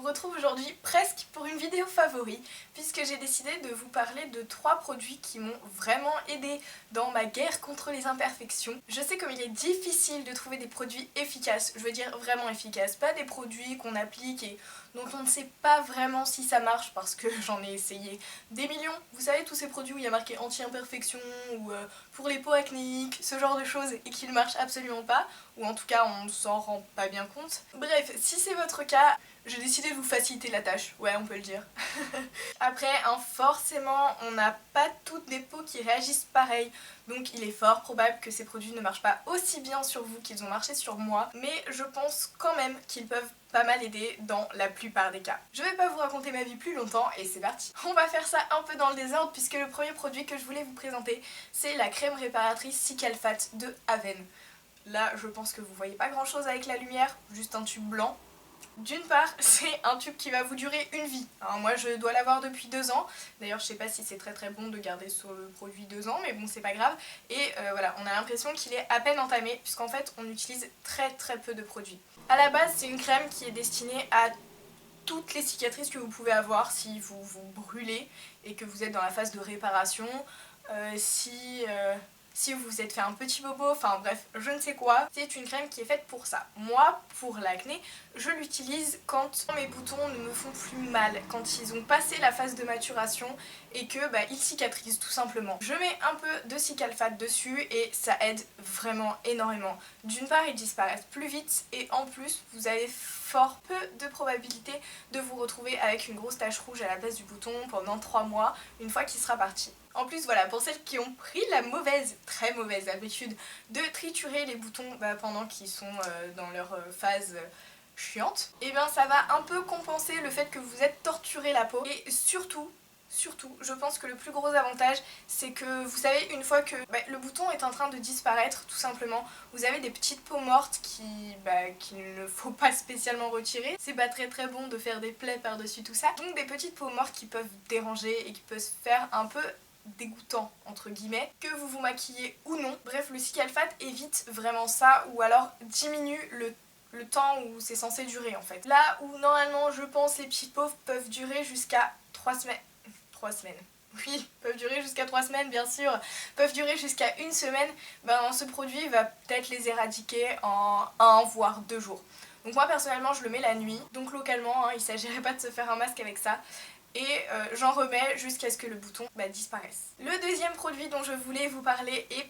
retrouve aujourd'hui presque pour une vidéo favori puisque j'ai décidé de vous parler de 3 produits qui m'ont vraiment aidé dans ma guerre contre les imperfections. Je sais comme il est difficile de trouver des produits efficaces, je veux dire vraiment efficaces, pas des produits qu'on applique et dont on ne sait pas vraiment si ça marche parce que j'en ai essayé des millions. Vous savez tous ces produits où il y a marqué anti-imperfection ou pour les peaux acnéiques, ce genre de choses et qui ne marchent absolument pas, ou en tout cas on ne s'en rend pas bien compte. Bref, si c'est votre cas, j'ai décidé de vous faciliter la tâche, ouais on peut le dire. Après, forcément, on n'a pas toutes des peaux qui réagissent pareil, donc il est fort probable que ces produits ne marchent pas aussi bien sur vous qu'ils ont marché sur moi, mais je pense quand même qu'ils peuvent pas mal aider dans la plupart des cas. Je vais pas vous raconter ma vie plus longtemps et c'est parti. On va faire ça un peu dans le désordre puisque le premier produit que je voulais vous présenter, c'est la crème réparatrice Cicalfate de Aven. Là, je pense que vous voyez pas grand chose avec la lumière, juste un tube blanc. D'une part, c'est un tube qui va vous durer une vie. Alors moi je dois l'avoir depuis 2 ans. D'ailleurs je sais pas si c'est très bon de garder sur le produit 2 ans, mais bon c'est pas grave. Et voilà, on a l'impression qu'il est à peine entamé puisqu'en fait on utilise très peu de produits. À la base c'est une crème qui est destinée à toutes les cicatrices que vous pouvez avoir si vous vous brûlez et que vous êtes dans la phase de réparation. Si vous vous êtes fait un petit bobo, enfin bref, je ne sais quoi. C'est une crème qui est faite pour ça. Moi, pour l'acné, je l'utilise quand mes boutons ne me font plus mal, quand ils ont passé la phase de maturation et que ils cicatrisent tout simplement. Je mets un peu de Cicalfate dessus et ça aide vraiment énormément. D'une part, ils disparaissent plus vite et en plus, vous avez fort peu de probabilité de vous retrouver avec une grosse tache rouge à la place du bouton pendant 3 mois, une fois qu'il sera parti. En plus voilà, pour celles qui ont pris la très mauvaise habitude de triturer les boutons pendant qu'ils sont dans leur phase chiante, et bien ça va un peu compenser le fait que vous êtes torturé la peau. Et surtout, je pense que le plus gros avantage, c'est que vous savez, une fois que le bouton est en train de disparaître, tout simplement, vous avez des petites peaux mortes qu'il ne faut pas spécialement retirer. C'est pas très bon de faire des plaies par-dessus tout ça. Donc des petites peaux mortes qui peuvent déranger et qui peuvent faire un peu dégoûtant entre guillemets, que vous vous maquillez ou non. Bref, le Cicalfate évite vraiment ça ou alors diminue le temps où c'est censé durer en fait. Là où normalement je pense les petites peaux peuvent durer jusqu'à 3 semaines. 3 semaines. Oui, peuvent durer jusqu'à 3 semaines bien sûr, peuvent durer jusqu'à 1 semaine, ce produit va peut-être les éradiquer en 1 voire 2 jours. Donc moi personnellement je le mets la nuit, donc localement il s'agirait pas de se faire un masque avec ça. Et j'en remets jusqu'à ce que le bouton disparaisse. Le deuxième produit dont je voulais vous parler est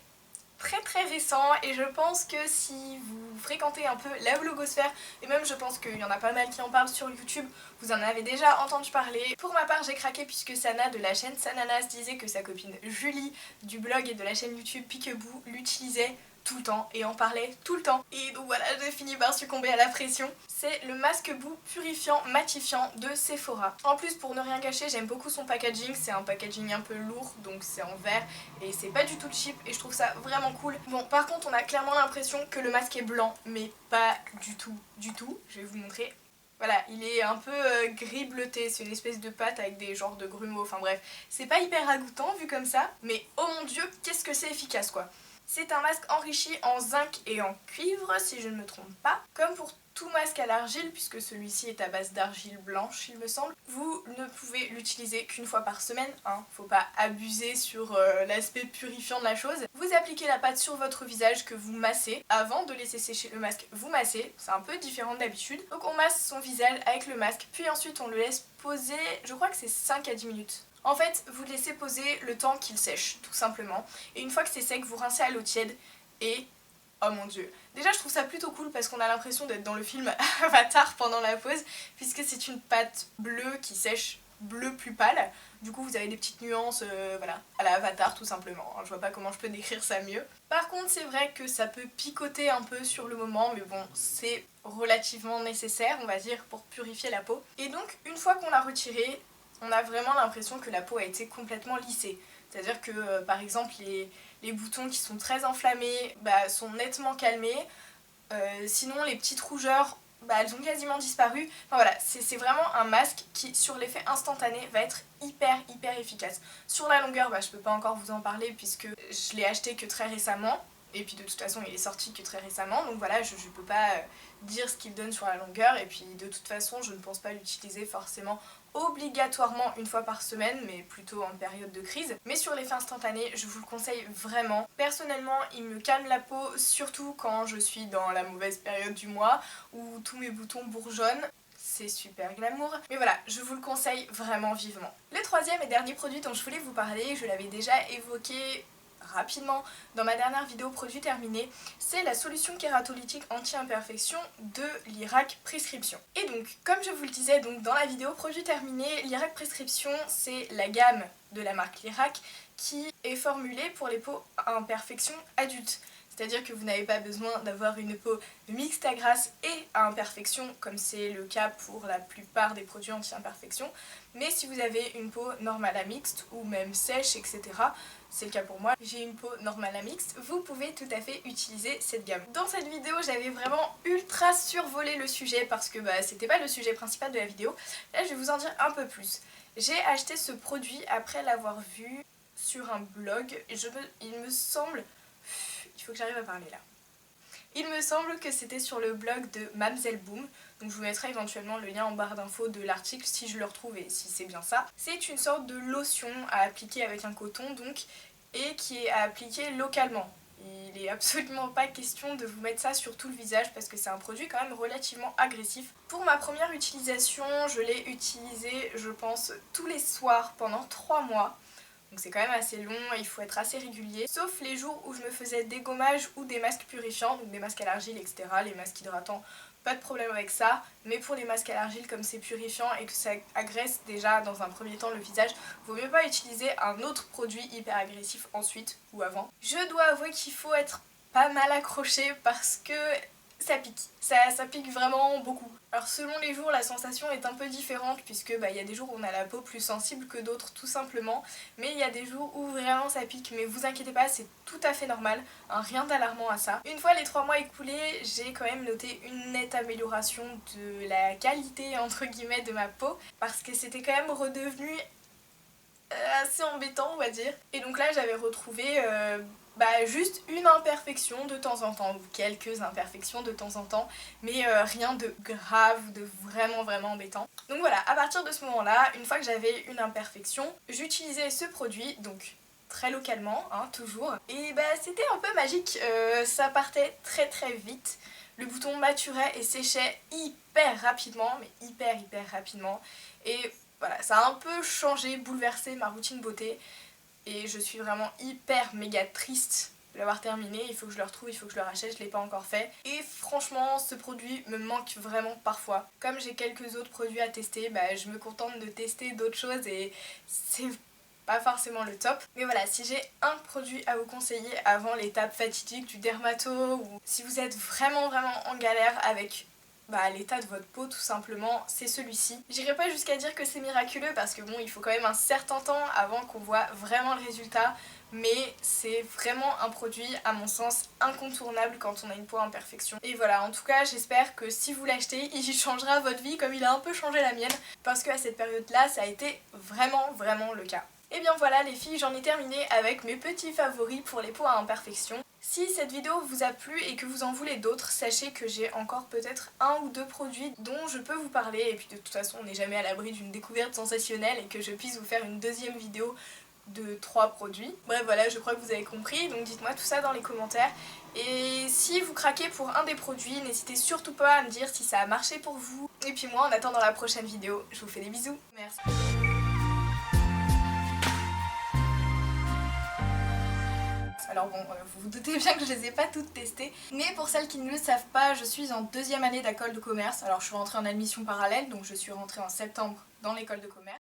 très récent et je pense que si vous fréquentez un peu la blogosphère, et même je pense qu'il y en a pas mal qui en parlent sur YouTube, vous en avez déjà entendu parler. Pour ma part j'ai craqué puisque Sana de la chaîne Sananas disait que sa copine Julie du blog et de la chaîne YouTube Peekaboo l'utilisait tout le temps et en parlait tout le temps. Et donc voilà, j'ai fini par succomber à la pression. C'est le masque boue purifiant matifiant de Sephora. En plus, pour ne rien gâcher, j'aime beaucoup son packaging. C'est un packaging un peu lourd, donc c'est en verre et c'est pas du tout cheap et je trouve ça vraiment cool. Bon, par contre, on a clairement l'impression que le masque est blanc, mais pas du tout. Je vais vous montrer. Voilà, il est un peu gris bleuté, c'est une espèce de pâte avec des genres de grumeaux, enfin bref. C'est pas hyper ragoûtant vu comme ça, mais oh mon dieu, qu'est-ce que c'est efficace quoi. C'est un masque enrichi en zinc et en cuivre, si je ne me trompe pas. Comme pour tout masque à l'argile, puisque celui-ci est à base d'argile blanche, il me semble, vous ne pouvez l'utiliser qu'une fois par semaine, faut pas abuser sur l'aspect purifiant de la chose. Vous appliquez la pâte sur votre visage que vous massez. Avant de laisser sécher le masque, vous massez, c'est un peu différent d'habitude. Donc on masse son visage avec le masque, puis ensuite on le laisse poser, je crois que c'est 5 à 10 minutes. En fait, vous laissez poser le temps qu'il sèche, tout simplement. Et une fois que c'est sec, vous rincez à l'eau tiède et... oh mon dieu. Déjà, je trouve ça plutôt cool parce qu'on a l'impression d'être dans le film Avatar pendant la pause, puisque c'est une pâte bleue qui sèche bleu plus pâle. Du coup, vous avez des petites nuances, voilà, à la Avatar tout simplement. Je vois pas comment je peux décrire ça mieux. Par contre, c'est vrai que ça peut picoter un peu sur le moment, mais bon, c'est relativement nécessaire, on va dire, pour purifier la peau. Et donc, une fois qu'on l'a retiré, on a vraiment l'impression que la peau a été complètement lissée. C'est-à-dire que par exemple les boutons qui sont très enflammés sont nettement calmés. Sinon les petites rougeurs elles ont quasiment disparu. Enfin voilà, c'est vraiment un masque qui sur l'effet instantané va être hyper efficace. Sur la longueur, je peux pas encore vous en parler puisque je l'ai acheté que très récemment. Et puis de toute façon il est sorti que très récemment, donc voilà, je peux pas dire ce qu'il donne sur la longueur, et puis de toute façon je ne pense pas l'utiliser forcément obligatoirement une fois par semaine, mais plutôt en période de crise. Mais sur l'effet instantané, je vous le conseille vraiment. Personnellement, il me calme la peau, surtout quand je suis dans la mauvaise période du mois, où tous mes boutons bourgeonnent. C'est super glamour, mais voilà, je vous le conseille vraiment vivement. Le troisième et dernier produit dont je voulais vous parler, je l'avais déjà évoqué rapidement dans ma dernière vidéo produit terminé, c'est la solution kératolytique anti-imperfection de l'Irak Prescription. Et donc, comme je vous le disais donc dans la vidéo produit terminé, l'Irak Prescription c'est la gamme de la marque l'Irak qui est formulée pour les peaux à imperfection adultes. C'est-à-dire que vous n'avez pas besoin d'avoir une peau mixte à grasse et à imperfection, comme c'est le cas pour la plupart des produits anti-imperfection. Mais si vous avez une peau normale à mixte, ou même sèche, etc., c'est le cas pour moi, j'ai une peau normale à mixte, vous pouvez tout à fait utiliser cette gamme. Dans cette vidéo, j'avais vraiment ultra survolé le sujet parce que c'était pas le sujet principal de la vidéo. Là, je vais vous en dire un peu plus. J'ai acheté ce produit après l'avoir vu sur un blog, et il me semble... Il faut que j'arrive à parler là. Il me semble que c'était sur le blog de Mamzelle Boom, donc je vous mettrai éventuellement le lien en barre d'infos de l'article si je le retrouve et si c'est bien ça. C'est une sorte de lotion à appliquer avec un coton donc, et qui est à appliquer localement. Il n'est absolument pas question de vous mettre ça sur tout le visage parce que c'est un produit quand même relativement agressif. Pour ma première utilisation, je l'ai utilisé je pense tous les soirs pendant 3 mois. Donc c'est quand même assez long, il faut être assez régulier. Sauf les jours où je me faisais des gommages ou des masques purifiants, donc des masques à l'argile, etc. Les masques hydratants, pas de problème avec ça. Mais pour les masques à l'argile, comme c'est purifiant et que ça agresse déjà dans un premier temps le visage, vaut mieux pas utiliser un autre produit hyper agressif ensuite ou avant. Je dois avouer qu'il faut être pas mal accroché parce que ça pique. Ça pique vraiment beaucoup. Alors selon les jours, la sensation est un peu différente puisque y a des jours où on a la peau plus sensible que d'autres tout simplement. Mais il y a des jours où vraiment ça pique. Mais vous inquiétez pas, c'est tout à fait normal. Rien d'alarmant à ça. Une fois les 3 mois écoulés, j'ai quand même noté une nette amélioration de la qualité entre guillemets de ma peau. Parce que c'était quand même redevenu assez embêtant on va dire. Et donc là j'avais retrouvé... juste une imperfection de temps en temps, ou quelques imperfections de temps en temps, mais rien de grave ou de vraiment embêtant. Donc voilà, à partir de ce moment-là, une fois que j'avais une imperfection, j'utilisais ce produit, donc très localement, toujours, et c'était un peu magique, ça partait très vite, le bouton maturait et séchait hyper rapidement, mais hyper rapidement, et voilà, ça a un peu changé, bouleversé ma routine beauté. Et je suis vraiment hyper méga triste de l'avoir terminé, il faut que je le retrouve, il faut que je le rachète, je l'ai pas encore fait. Et franchement, ce produit me manque vraiment parfois. Comme j'ai quelques autres produits à tester, je me contente de tester d'autres choses et c'est pas forcément le top. Mais voilà, si j'ai un produit à vous conseiller avant l'étape fatidique du dermato, ou si vous êtes vraiment en galère avec l'état de votre peau tout simplement, c'est celui-ci. J'irai pas jusqu'à dire que c'est miraculeux parce que bon, il faut quand même un certain temps avant qu'on voit vraiment le résultat, mais c'est vraiment un produit à mon sens incontournable quand on a une peau en imperfection. Et voilà, en tout cas j'espère que si vous l'achetez, il changera votre vie comme il a un peu changé la mienne, parce qu'à cette période-là ça a été vraiment le cas. Et bien voilà les filles, j'en ai terminé avec mes petits favoris pour les peaux à imperfection. Si cette vidéo vous a plu et que vous en voulez d'autres, sachez que j'ai encore peut-être 1 ou 2 produits dont je peux vous parler, et puis de toute façon on n'est jamais à l'abri d'une découverte sensationnelle et que je puisse vous faire une deuxième vidéo de 3 produits. Bref voilà, je crois que vous avez compris, donc dites-moi tout ça dans les commentaires. Et si vous craquez pour un des produits, n'hésitez surtout pas à me dire si ça a marché pour vous. Et puis moi en attendant la prochaine vidéo, je vous fais des bisous. Merci. Alors bon, vous vous doutez bien que je les ai pas toutes testées, mais pour celles qui ne le savent pas, je suis en 2e année d'école de commerce. Alors je suis rentrée en admission parallèle, donc je suis rentrée en septembre dans l'école de commerce.